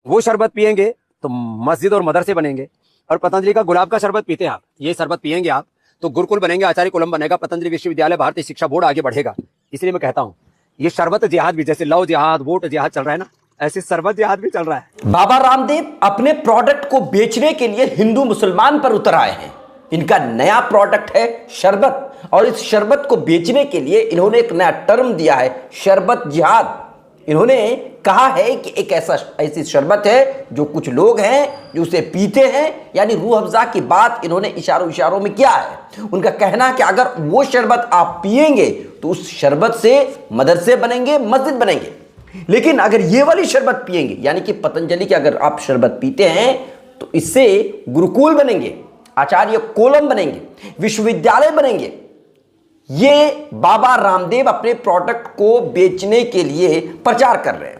वो शरबत पिएंगे तो मस्जिद और मदरसे बनेंगे। और पतंजलि का गुलाब का शरबत पीते हैं आप, ये शरबत पिएंगे आप तो गुरुकुल बनेंगे, आचार्य कुलम बनेगा, पतंजलि विश्वविद्यालय, भारतीय शिक्षा बोर्ड आगे बढ़ेगा। इसलिए मैं कहता हूं ये शरबत जिहाद भी, जैसे लव जिहाद, वोट जिहाद चल रहा है ना, ऐसे शरबत जिहाद भी चल रहा है। बाबा रामदेव अपने प्रोडक्ट को बेचने के लिए हिंदू मुसलमान पर उतर आए हैं। इनका नया प्रोडक्ट है शरबत, और इस शरबत को बेचने के लिए इन्होंने एक नया टर्म दिया है, शरबत जिहाद। इन्होंने कहा है कि एक ऐसी शरबत है जो कुछ लोग हैं जो उसे पीते हैं, यानी रूह अफ़ज़ा की बात इन्होंने इशारों में किया है। उनका कहना है कि अगर वो शरबत आप पिएंगे तो उस शरबत से मदरसे बनेंगे, मस्जिद बनेंगे। लेकिन अगर ये वाली शरबत पिएंगे, यानी कि पतंजलि की अगर आप शरबत पीते हैं तो इससे गुरुकुल बनेंगे, आचार्य कोलम बनेंगे, विश्वविद्यालय बनेंगे। ये बाबा रामदेव अपने प्रोडक्ट को बेचने के लिए प्रचार कर रहे हैं।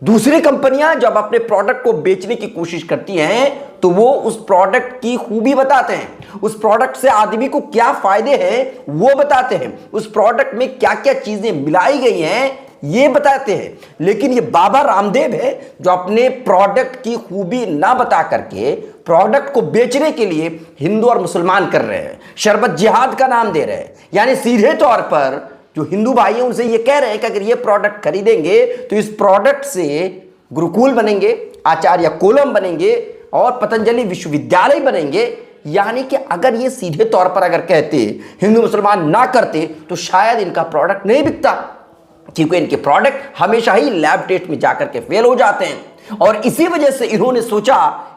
दूसरी कंपनियां जब अपने प्रोडक्ट को बेचने की कोशिश करती हैं तो वो उस प्रोडक्ट की खूबी बताते हैं, उस प्रोडक्ट से आदमी को क्या फायदे हैं वो बताते हैं, उस प्रोडक्ट में क्या क्या चीजें मिलाई गई हैं ये बताते हैं। लेकिन ये बाबा रामदेव है जो अपने प्रोडक्ट की खूबी ना बता करके प्रोडक्ट को बेचने के लिए हिंदू और मुसलमान कर रहे हैं, शरबत जिहाद का नाम दे रहे हैं। यानी सीधे तौर पर जो हिंदू भाई हैं उनसे ये कह रहे हैं कि अगर ये प्रोडक्ट खरीदेंगे तो इस प्रोडक्ट से गुरुकुल बनेंगे, आचार्य कोलम बनेंगे और पतंजलि विश्वविद्यालय बनेंगे। यानी कि अगर ये सीधे तौर पर अगर कहते, हिंदू मुसलमान ना करते तो शायद इनका प्रोडक्ट नहीं बिकता, क्योंकि इनके प्रोडक्ट हमेशा ही लैब टेस्ट में जाकर के फेल हो जाते हैं। और इसी वजह से इन्होंने सोचा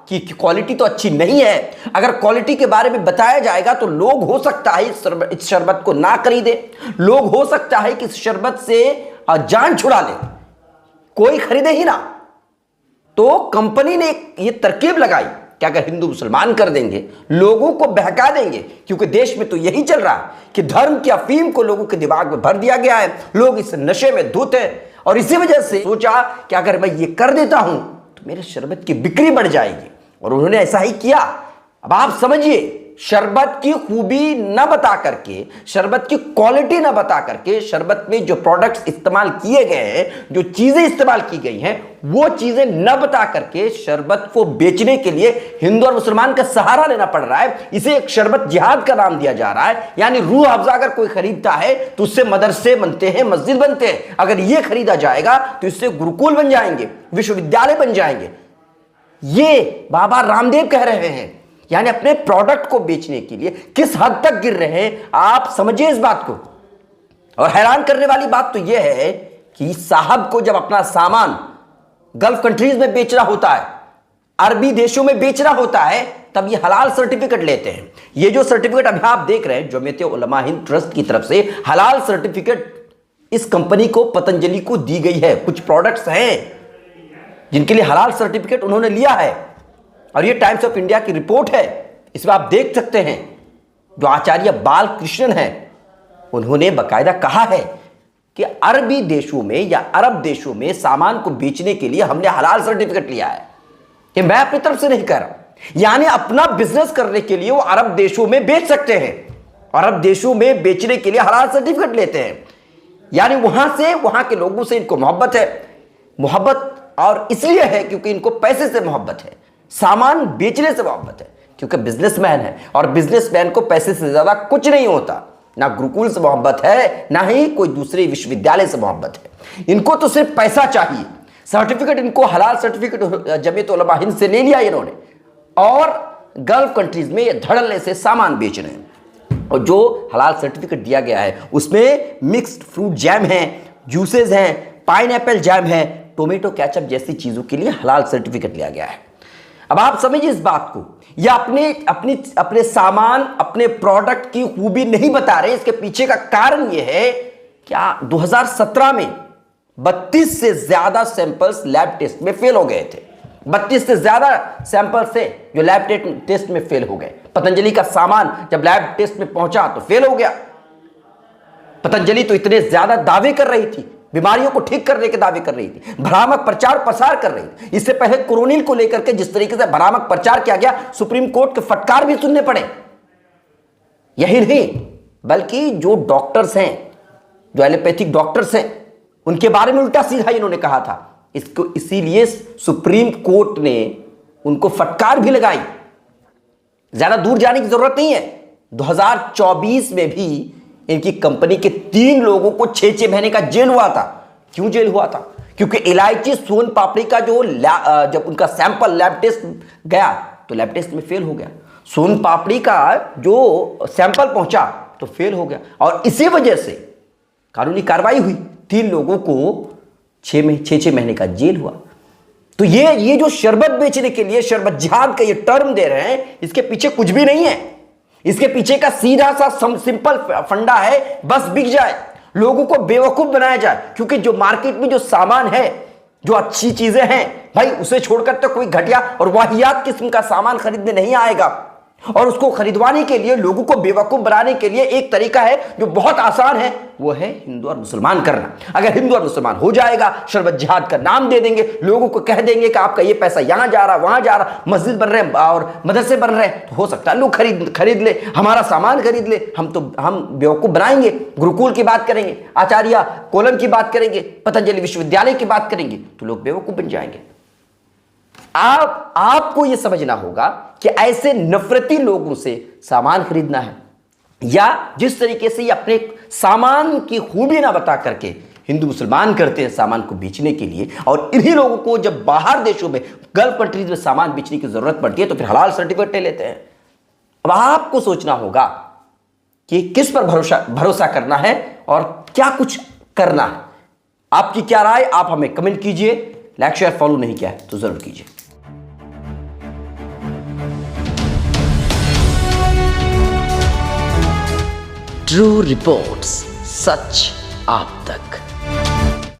कि क्वालिटी तो अच्छी नहीं है, अगर क्वालिटी के बारे में बताया जाएगा तो लोग हो सकता है इस शरबत को ना खरीदे, लोग हो सकता है कि इस शरबत से जान छुड़ा ले, कोई खरीदे ही ना। तो कंपनी ने ये तरकीब लगाई कि अगर हिंदू मुसलमान कर देंगे, लोगों को बहका देंगे, क्योंकि देश में तो यही चल रहा है कि धर्म की अफीम को लोगों के दिमाग में भर दिया गया है, लोग इस नशे में धुत हैं। और इसी वजह से सोचा कि अगर मैं ये कर देता हूं तो मेरे शरबत की बिक्री बढ़ जाएगी, और उन्होंने ऐसा ही किया। अब आप समझिए, शरबत की खूबी न बता करके, शरबत की क्वालिटी न बता करके, शरबत में जो प्रोडक्ट्स इस्तेमाल किए गए हैं, जो चीजें इस्तेमाल की गई हैं, वो चीजें न बता करके शरबत को बेचने के लिए हिंदू और मुसलमान का सहारा लेना पड़ रहा है। इसे एक शरबत जिहाद का नाम दिया जा रहा है। यानी रूह अफ़ज़ा अगर कोई खरीदता है तो उससे मदरसे बनते हैं, मस्जिद बनते हैं। अगर ये खरीदा जाएगा तो इससे गुरुकुल बन जाएंगे, विश्वविद्यालय बन जाएंगे। ये बाबा रामदेव कह रहे हैं। यानी अपने प्रोडक्ट को बेचने के लिए किस हद तक गिर रहे हैं, आप समझिए इस बात को। और हैरान करने वाली बात तो यह है कि साहब को जब अपना सामान गल्फ कंट्रीज में बेचना होता है, अरबी देशों में बेचना होता है, तब ये हलाल सर्टिफिकेट लेते हैं। ये जो सर्टिफिकेट अभी आप देख रहे हैं, जमीयत उलमा हिंद ट्रस्ट की तरफ से हलाल सर्टिफिकेट इस कंपनी को, पतंजलि को दी गई है। कुछ प्रोडक्ट्स हैं जिनके लिए हलाल सर्टिफिकेट उन्होंने लिया है, और ये टाइम्स ऑफ इंडिया की रिपोर्ट है, इसमें आप देख सकते हैं। जो आचार्य बालकृष्णन है, उन्होंने बकायदा कहा है कि अरबी देशों में या अरब देशों में सामान को बेचने के लिए हमने हलाल सर्टिफिकेट लिया है। ये मैं अपनी तरफ से नहीं कह रहा, यानी अपना बिजनेस करने के लिए वो अरब देशों में बेच सकते हैं, अरब देशों में बेचने के लिए हलाल सर्टिफिकेट लेते हैं। यानी वहां के लोगों से इनको मोहब्बत है, मोहब्बत और इसलिए है क्योंकि इनको पैसे से मोहब्बत है, सामान बेचने से मोहब्बत है, क्योंकि बिजनेसमैन है, और बिजनेसमैन को पैसे से ज्यादा कुछ नहीं होता। ना गुरुकुल से मोहब्बत है, ना ही कोई दूसरे विश्वविद्यालय से मोहब्बत है। इनको तो सिर्फ पैसा चाहिए। सर्टिफिकेट इनको हलाल सर्टिफिकेट जमीयत उलमा हिंद से ले लिया इन्होंने, और गल्फ कंट्रीज में ये धड़ल्ले से सामान बेच रहे हैं। और जो हलाल सर्टिफिकेट दिया गया है उसमें मिक्स्ड फ्रूट जैम है, जूसेस हैं, पाइनएप्पल जैम है, टोमेटो केचप जैसी चीजों के लिए हलाल सर्टिफिकेट लिया गया है। अब आप समझिए इस बात को, या अपने सामान, अपने प्रोडक्ट की खूबी नहीं बता रहे। इसके पीछे का कारण यह है कि 2017 में 32 से ज्यादा सैंपल्स लैब टेस्ट में फेल हो गए थे। 32 से ज्यादा सैंपल्स थे जो लैब टेस्ट में फेल हो गए। पतंजलि का सामान जब लैब टेस्ट में पहुंचा तो फेल हो गया। पतंजलि तो इतने ज्यादा दावे कर रही थी, बीमारियों को ठीक करने के दावे कर रही थी, भ्रामक प्रचार प्रसार कर रही थी। इससे पहले कोरोनिल को लेकर के जिस तरीके से भ्रामक प्रचार किया गया, सुप्रीम कोर्ट के फटकार भी सुनने पड़े। यही नहीं, बल्कि जो डॉक्टर्स हैं, जो एलोपैथिक डॉक्टर्स हैं, उनके बारे में उल्टा सीधा इन्होंने कहा था इसको इसीलिए सुप्रीम कोर्ट ने उनको फटकार भी लगाई। ज्यादा दूर जाने की जरूरत नहीं है। 2024 में भी इनकी कंपनी के 3 लोगों को 6-6 महीने का जेल हुआ था। क्यों जेल हुआ था? क्योंकि इलायची सोन पापड़ी का जो जब उनका सैंपल लैब टेस्ट गया तो लैब टेस्ट में फेल हो गया। सोन पापड़ी का जो सैंपल पहुंचा तो फेल हो गया और इसी वजह से कानूनी कार्रवाई हुई। 3 लोगों को 6 महीने का जेल हुआ। तो ये जो शरबत बेचने के लिए शरबत जिहाद का ये टर्म दे रहे हैं, इसके पीछे कुछ भी नहीं है। इसके पीछे का सीधा सा सिंपल फंडा है, बस बिक जाए, लोगों को बेवकूफ बनाया जाए। क्योंकि जो मार्केट में जो सामान है, जो अच्छी चीजें हैं, भाई उसे छोड़कर तो कोई घटिया और वाहियात किस्म का सामान खरीदने नहीं आएगा। और उसको खरीदवाने के लिए, लोगों को बेवकूफ बनाने के लिए एक तरीका है जो बहुत आसान है, वो है हिंदू और मुसलमान करना। अगर हिंदू और मुसलमान हो जाएगा, शरबत जिहाद का नाम दे देंगे, लोगों को कह देंगे कि आपका ये पैसा यहां जा रहा, वहां जा रहा, मस्जिद बन रहे हैं और मदरसे बन रहे हैं, तो हो सकता है लोग खरीद ले, हमारा सामान खरीद ले। हम बेवकूफ बनाएंगे। गुरुकुल की बात करेंगे, आचार्य कोलम की बात करेंगे, पतंजलि विश्वविद्यालय की बात करेंगे, तो लोग बेवकूफ बन जाएंगे। आपको यह समझना होगा कि ऐसे नफरती लोगों से सामान खरीदना है, या जिस तरीके से ये अपने सामान की खूबी ना बता करके हिंदू मुसलमान करते हैं सामान को बेचने के लिए, और इन्हीं लोगों को जब बाहर देशों में, गल्फ कंट्रीज में सामान बेचने की जरूरत पड़ती है तो फिर हलाल सर्टिफिकेट ले लेते हैं। अब आपको सोचना होगा कि किस पर भरोसा करना है और क्या कुछ करना है। आपकी क्या राय, आप हमें कमेंट कीजिए। लाइक शेयर फॉलो नहीं किया है तो जरूर कीजिए। ट्रू रिपोर्ट्स, सच आप तक।